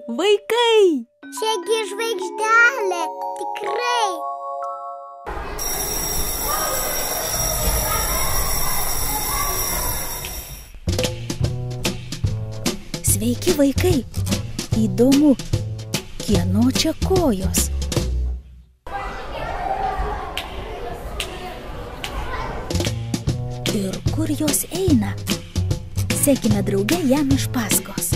vaikai! Čiagi žvaigždelė, tikrai. Sveiki, vaikai! Įdomu, kieno čia kojos? Ir kur jos eina? Sekime drauge jam iš paskos.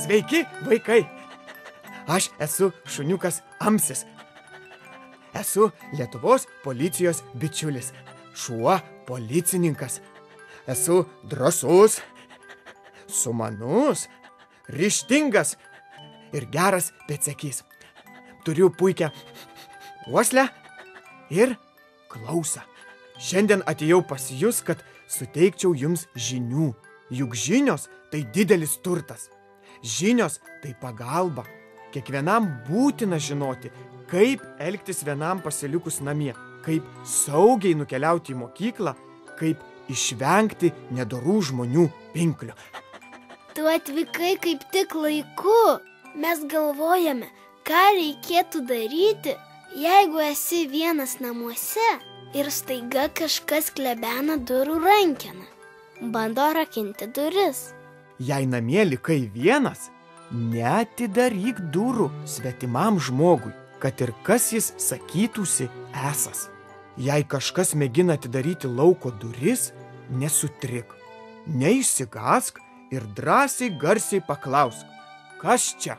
Sveiki, vaikai! Aš esu šuniukas Amsis. Esu Lietuvos policijos bičiulis. Šuo policininkas. Esu drąsus, sumanus, ryžtingas ir geras pėdsekys. Turiu puikią uoslę ir klausą. Šiandien atėjau pas jus, kad suteikčiau jums žinių. Juk žinios tai didelis turtas. Žinios tai pagalba. Kiekvienam būtina žinoti, kaip elgtis vienam pasilikus namie, kaip saugiai nukeliauti į mokyklą, kaip išvengti nedorų žmonių pinklių. Tu atvykai kaip tik laiku. Mes galvojame, ką reikėtų daryti, jeigu esi vienas namuose ir staiga kažkas klebena durų rankeną. Bando rakinti duris. Jei namie likai vienas, neatidaryk durų svetimam žmogui, kad ir kas jis sakytųsi esas. Jei kažkas mėgina atidaryti lauko duris, nesutrik. Neišsigąsk ir drąsiai garsiai paklausk, kas čia?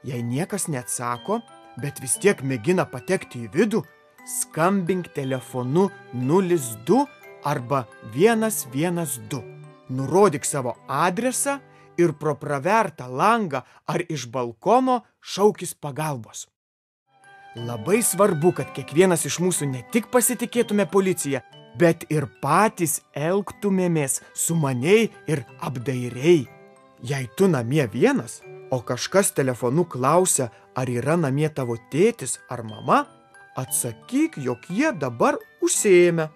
Jei niekas neatsako, bet vis tiek mėgina patekti į vidų, skambink telefonu 02 arba 112. Nurodyk savo adresą ir pro pravertą langą ar iš balkono šaukis pagalbos. Labai svarbu, kad kiekvienas iš mūsų ne tik pasitikėtume policiją, bet ir patys elgtumėmės sumaniai ir apdairiai. Jei tu namie vienas, o kažkas telefonu klausia, ar yra namie tavo tėtis ar mama, atsakyk, jog jie dabar užsiėmę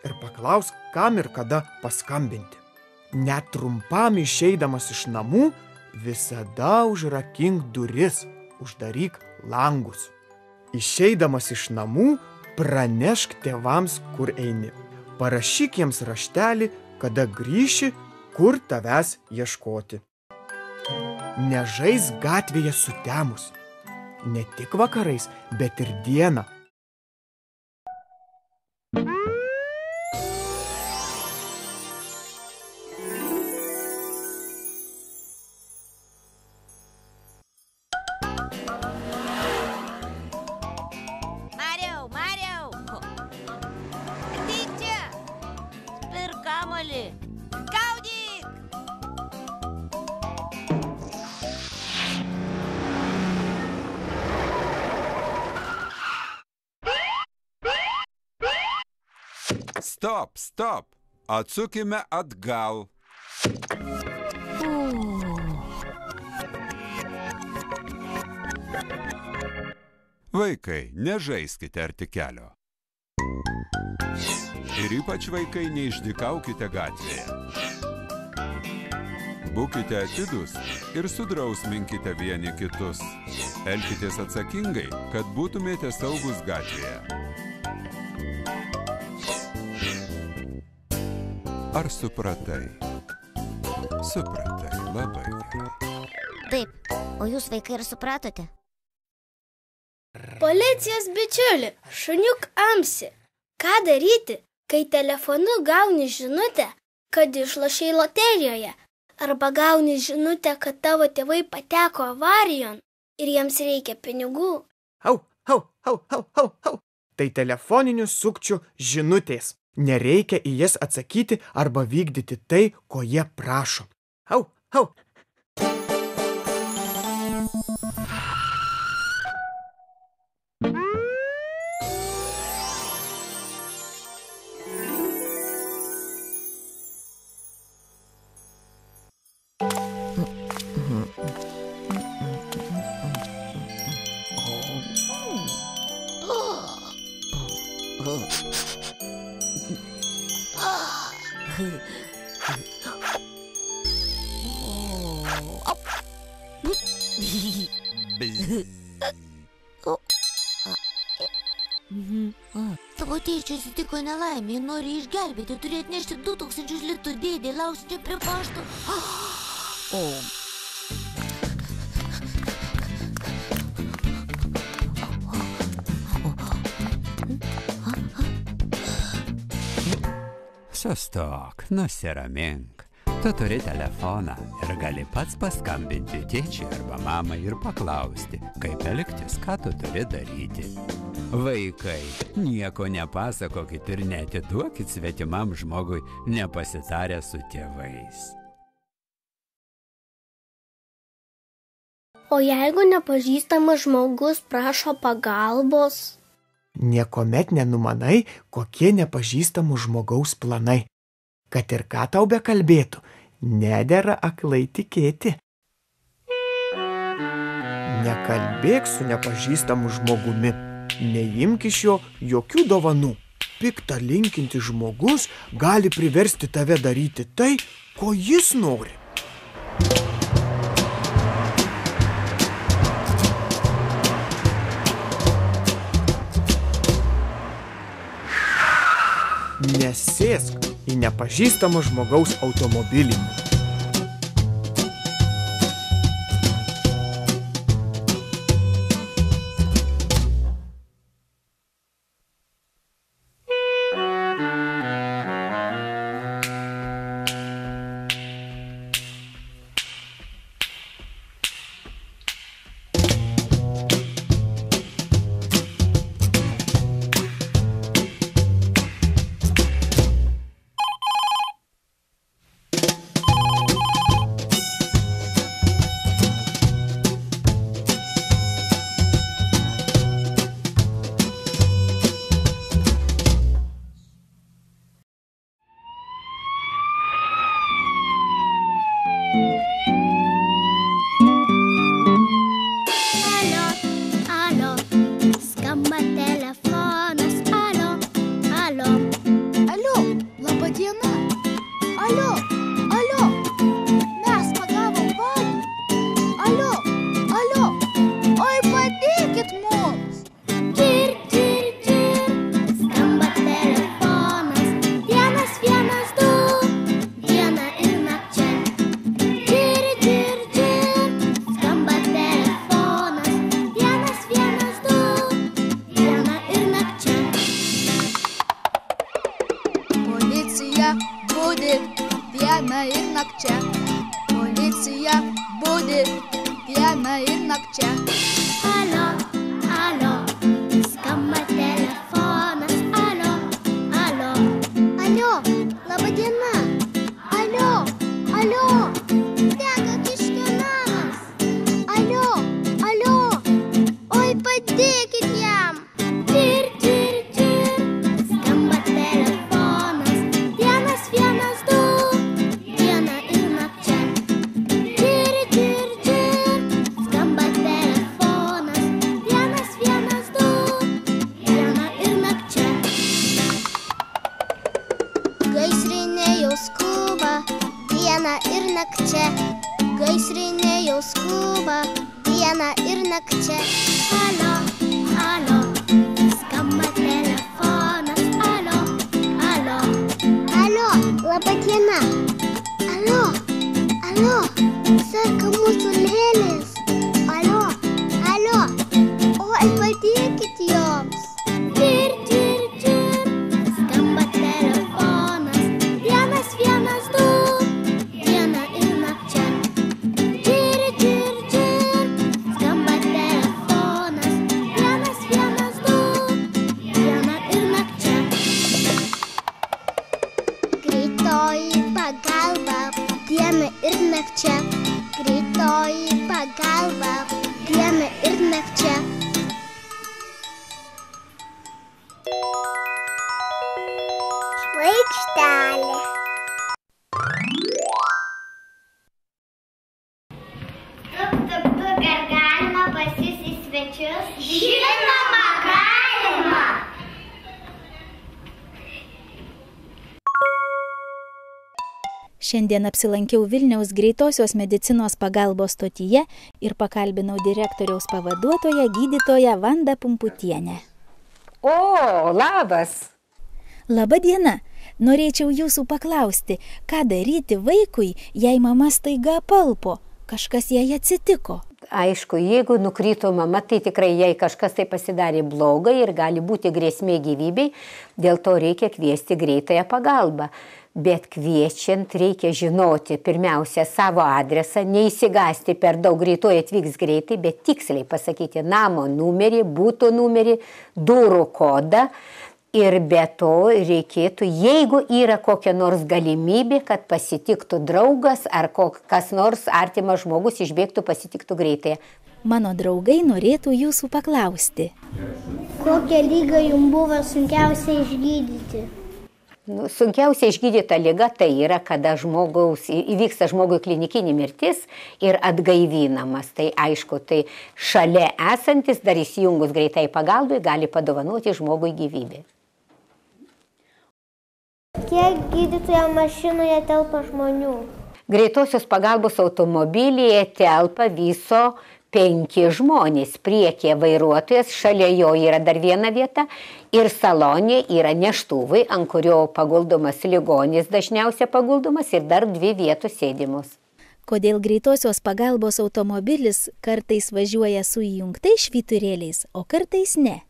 ir paklausk, kam ir kada paskambinti. Net trumpam išeidamas iš namų, visada užrakink duris, uždaryk langus. Išeidamas iš namų, pranešk tėvams, kur eini. Parašyk jiems raštelį, kada grįši, kur tavęs ieškoti. Nežaisk gatvėje sutemus. Ne tik vakarais, bet ir dieną. Mariau, ateik čia, spirk kamuolį, gaudyk! Stop, atsukime atgal. Vaikai, nežaiskite arti kelio. Ir ypač vaikai neišdykaukite gatvėje. Būkite atidūs ir sudrausminkite vieni kitus. Elkitės atsakingai, kad būtumėte saugus gatvėje. Ar supratai? Supratai, labai gerai. Taip, o jūs vaikai ir supratote? Policijos bičiuli, šuniuk Amsi. Ką daryti, kai telefonu gauni žinutę, kad išlošei loterijoje, arba gauni žinutę, kad tavo tėvai pateko avarijon ir jiems reikia pinigų? Au. Tai telefoninių sukčių žinutės. Nereikia į jas atsakyti arba vykdyti tai, ko jie prašo. Au. Tavo tėčiui atsitiko nelaimė, nori išgelbėti, turi atnešti 2000 litų dėdė, lauksite prie pašto. Sustok, nusiramink. Tu turi telefoną ir gali pats paskambinti tėčiui arba mamai ir paklausti, kaip elgtis, ką tu turi daryti. Vaikai, nieko nepasakokit ir neatiduokit svetimam žmogui nepasitarę su tėvais. O jeigu nepažįstamas žmogus prašo pagalbos? Niekuomet nenumanai, kokie nepažįstamų žmogaus planai. Kad ir ką tau bekalbėtų, nedera aklai tikėti. Nekalbėk su nepažįstamu žmogumi, neimk iš jo jokių dovanų. Pikta linkinti žmogus gali priversti tave daryti tai, ko jis nori. Nesėsk į nepažįstamo žmogaus automobilį. Šiandien apsilankiau Vilniaus greitosios medicinos pagalbos stotyje ir pakalbinau direktoriaus pavaduotoją gydytoją Vandą Pumputienę. O, labas. Labą dieną. Norėčiau jūsų paklausti, ką daryti vaikui, jei mama staiga apalpo, kažkas jai atsitiko. Aišku, jeigu nukrito mama, tai tikrai jai kažkas tai pasidarė blogai ir gali būti grėsmė gyvybei, dėl to reikia kviesti greitąją pagalbą. Bet kviečiant reikia žinoti pirmiausia savo adresą, neįsigasti per daug, greitoji atvyks greitai, bet tiksliai pasakyti namo numerį, būto numerį, durų kodą. Ir be to reikėtų, jeigu yra kokia nors galimybė, kad pasitiktų draugas ar kas nors artimas žmogus išbėgtų, pasitiktų greitai. Mano draugai norėtų jūsų paklausti. Kokią lygą jums buvo sunkiausia išgydyti? Sunkiausia išgydyta liga tai yra, kada įvyksta žmogui klinikinė mirtis ir atgaivinamas. Tai aišku, tai šalia esantis, dar įsijungus greitai pagalbai, gali padovanoti žmogui gyvybę. Kiek gydytojo mašinoje telpa žmonių? Greitosios pagalbos automobilyje telpa viso 5 žmonės. Priekyje vairuotojas, šalia jo yra dar viena vieta ir salone yra neštuvai, ant kurio paguldomas ligonis dažniausiai paguldomas ir dar 2 vietos sėdimos. Kodėl greitosios pagalbos automobilis kartais važiuoja su įjungtais švyturėliais, o kartais ne?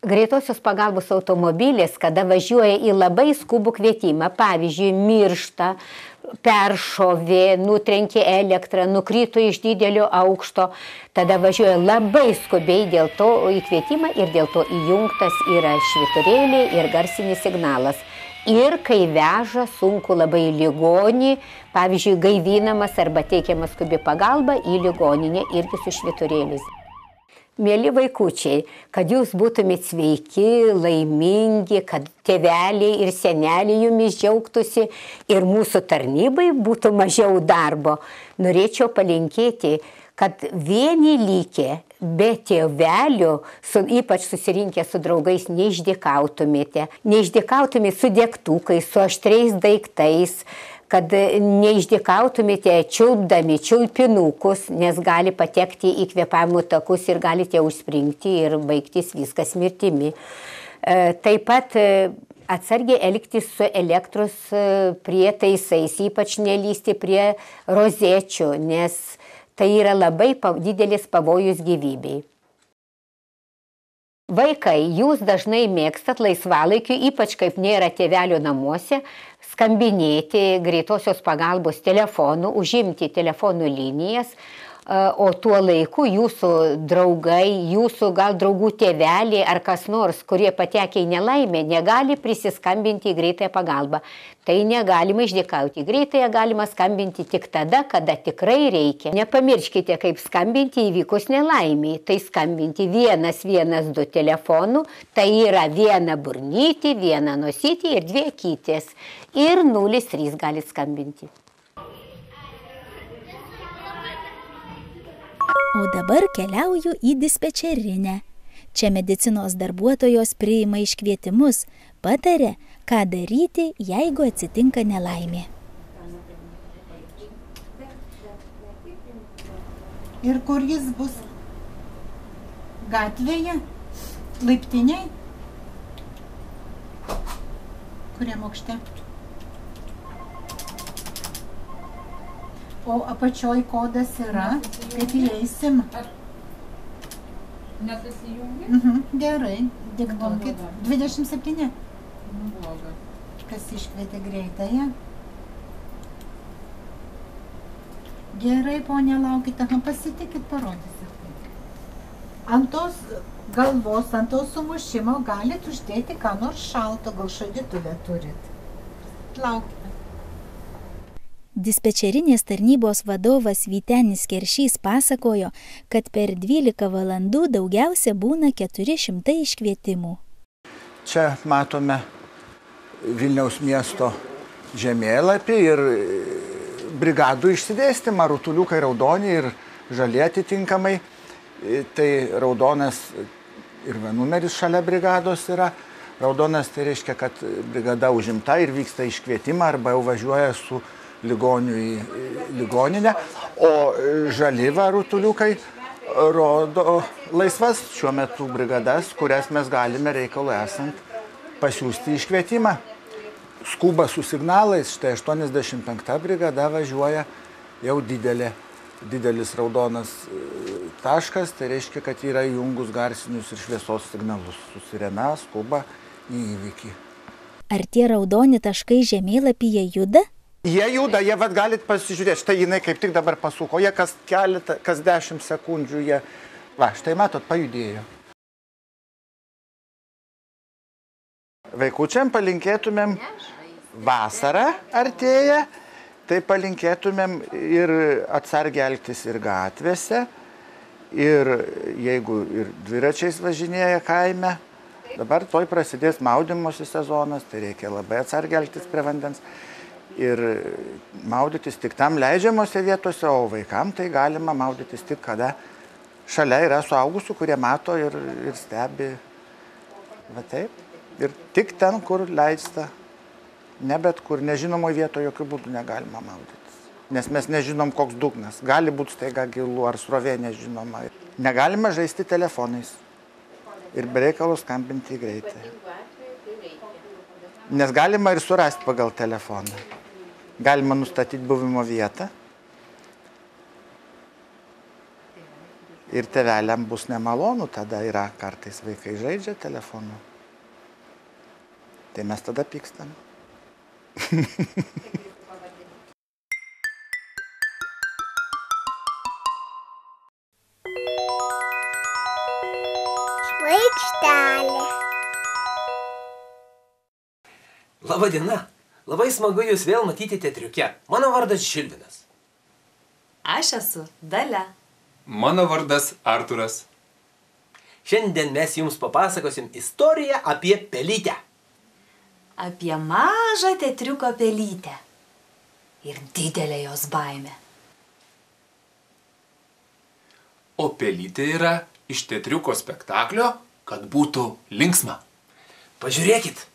Greitosios pagalbos automobilis, kada važiuoja į labai skubų kvietimą, pavyzdžiui, miršta, peršovė, nutrenkė elektrą, nukrito iš didelio aukšto, tada važiuoja labai skubiai dėl to į kvietimą ir dėl to įjungtas yra švyturėliai ir garsinis signalas. Ir kai veža sunku labai ligonį, pavyzdžiui, gaivinamas arba teikiama skubi pagalba į ligoninę irgi su švyturėliais. Mėly vaikučiai, kad jūs būtumėt sveiki, laimingi, kad tėveliai ir seneliai jumis džiaugtųsi ir mūsų tarnybai būtų mažiau darbo, norėčiau palinkėti, kad vieni likę be tėvelių, ypač susirinkę su draugais, neišdykautumėte su degtukais, su aštriais daiktais, kad neišdykautumėte čiulpdami čiulpinukus, nes gali patekti į kvėpavimo takus ir galite užspringti ir baigtis viskas mirtimi. Taip pat atsargiai elgtis su elektros prietaisais, ypač nelysti prie rozečių, nes tai yra labai didelis pavojus gyvybei. Vaikai, jūs dažnai mėgstat laisvalaikiu, ypač kaip nėra tėvelio namuose, skambinėti greitosios pagalbos telefonu, užimti telefonų linijas, o tuo laiku jūsų draugai, jūsų gal draugų tėveliai ar kas nors, kurie patekia į nelaimę, negali prisiskambinti į greitąją pagalbą. Tai negalima išdykauti. Greitąją galima skambinti tik tada, kada tikrai reikia. Nepamirškite, kaip skambinti įvykus nelaimiai. Tai skambinti 112 telefonu, tai yra 1 burnytį, 1 nosytį ir 2 akytės. Ir 03 gali skambinti. O dabar keliauju į dispečerinę. Čia medicinos darbuotojos priima iškvietimus, pataria, ką daryti, jeigu atsitinka nelaimė. Ir kur jis bus? Gatvėje? Laiptiniai? Kuriam aukšte? O apačioj kodas yra, kaip įeisim. Nesusijungi? Gerai, diktuokit. 27. Kas iškvietė greitąją? Gerai, ponė, laukite, pasitikit, parodysit. Ant tos galvos, ant tos sumušimo galit uždėti ką nors šalto, gal šaldytuvę turit. Laukite. Dispečerinės tarnybos vadovas Vytenis Keršys pasakojo, kad per 12 valandų daugiausia būna 400 iškvietimų. Čia matome Vilniaus miesto žemėlapį ir brigadų išsidėstymą, rutuliukai raudoni ir žali atitinkamai. Tai raudonas ir numeris šalia brigados yra. Raudonas tai reiškia, kad brigada užimta ir vyksta iškvietimą arba jau važiuoja su ligonių į ligoninę, o žali va rutuliukai rodo laisvas šiuo metu brigadas, kurias mes galime reikalui esant pasiųsti iškvietimą. Skuba su signalais, štai 85 brigada važiuoja, jau didelis raudonas taškas, tai reiškia, kad yra įjungus garsinius ir šviesos signalus. Su sirena skuba į įvykį. Ar tie raudoni taškai žemėlapyje juda? Jie juda, jie vat galit pasižiūrėti, štai jinai kaip tik dabar pasuko, jie kas 10 sekundžių jie, va, štai matot, pajudėjo. Vaikučiam palinkėtumėm, vasara artėja, tai palinkėtumėm ir atsargiai elgtis ir gatvėse, ir jeigu ir dviračiais važinėja kaime. Dabar toj prasidės maudymosi sezonas, tai reikia labai atsargiai elgtis prie vandens. Ir maudytis tik tam leidžiamose vietose, o vaikam tai galima maudytis tik kada šalia yra suaugusių, kurie mato ir stebi. Va taip. Ir tik ten, kur leista. Ne bet kur, nežinomoje vietoje jokių būdų negalima maudytis. Nes mes nežinom, koks dugnas. Gali būti staiga gilu ar srovė nežinoma. Negalima žaisti telefonais. Ir be reikalų skambinti greitai. Nes galima ir surasti pagal telefoną. Galima nustatyti buvimo vietą. Ir tėveliam bus nemalonu, tada yra kartais vaikai žaidžia telefonu. Tai mes tada pykstam. Žvaigždelė. Labą dieną. Labai smagu jūs vėl matyti teatriuke. Mano vardas Žilvinas. Aš esu Dalia. Mano vardas Arturas. Šiandien mes jums papasakosim istoriją apie pelytę. Apie mažą teatriuko pelytę. Ir didelę jos baimę. O pelytė yra iš teatriuko spektaklio, kad būtų linksma. Pažiūrėkit.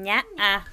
Ne-a.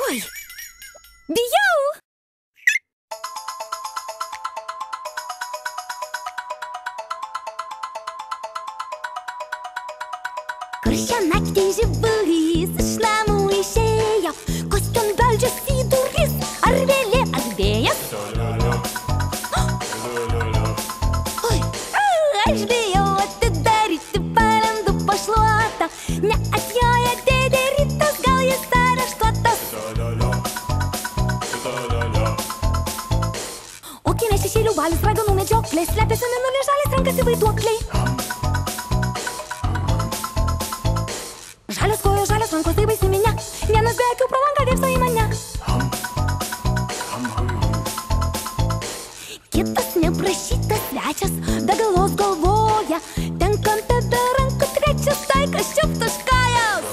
Oi, bijau! Kur šią naktį žibulys iš namų išėjo, kokion beldžiasi į duris, ar vėlė, ar vėjas? Oi, aš bijau atidaryti, palendu po šluotą, neatjoja dėdė rytas, gal jis areštuotas. O kieme šešėlių balis, raganų medžioklės, slepiasi mėnulė žalės, renkasi vaiduokliai. Žalios kojos, žalios rankos, tai baisi minia, vienas be akių pro langą dėbso į mane. Kitas neprašytas svečias, be galvos galvoja, tenkam tada rankų trečias, tai kas čiuptas kajas.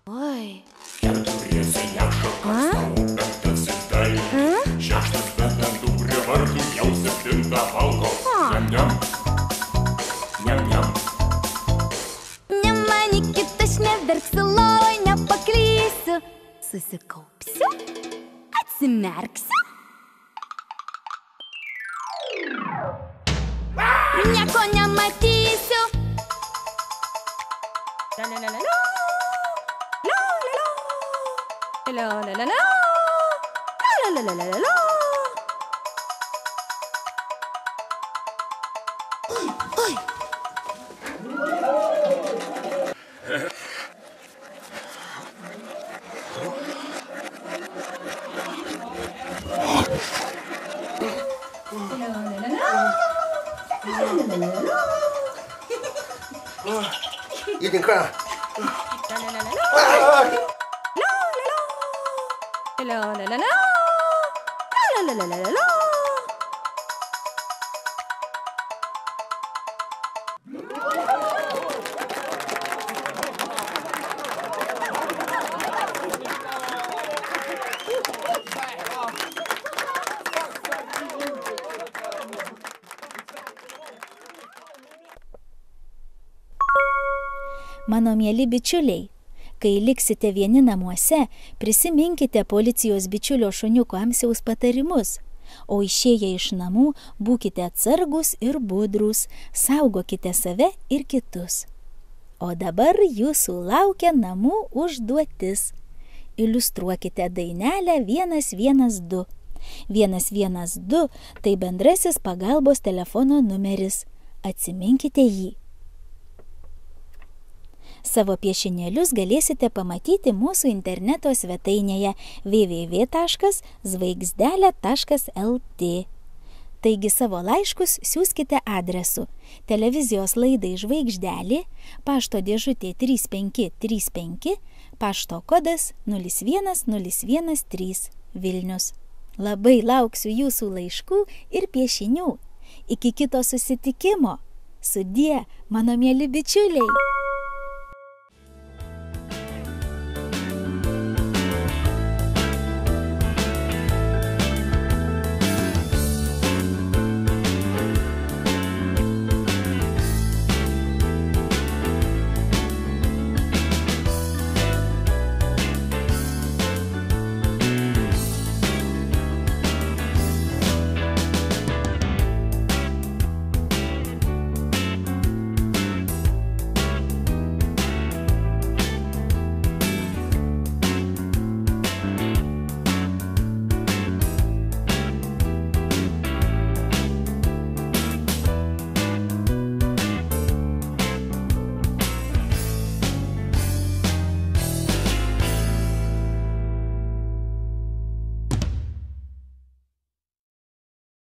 Oi. Keturiese nešakas, penktasis dailiai, šeštas bedantų prie vartų, jau septintą valgo. Niam, niam, niam, niam. Nemanykit, aš neverksiu, lovoj nepaklysiu. Susikaupsiu, atsimerksiu. Nieko nematysiu. Oi. Единка. Mano mieli bičiuliai, kai liksite vieni namuose, prisiminkite policijos bičiulio šuniuko Amsiaus patarimus, o išėję iš namų būkite atsargus ir budrus, saugokite save ir kitus. O dabar jūsų laukia namų užduotis. Iliustruokite dainelę 112. 112 tai bendrasis pagalbos telefono numeris. Atsiminkite jį. Savo piešinėlius galėsite pamatyti mūsų interneto svetainėje www.žvaigždelė.lt. Taigi savo laiškus siųskite adresu televizijos laidai Žvaigždelė, pašto dėžutė 3535, pašto kodas 01013 Vilnius. Labai lauksiu jūsų laiškų ir piešinių. Iki kito susitikimo. Sudie, mano mieli bičiuliai.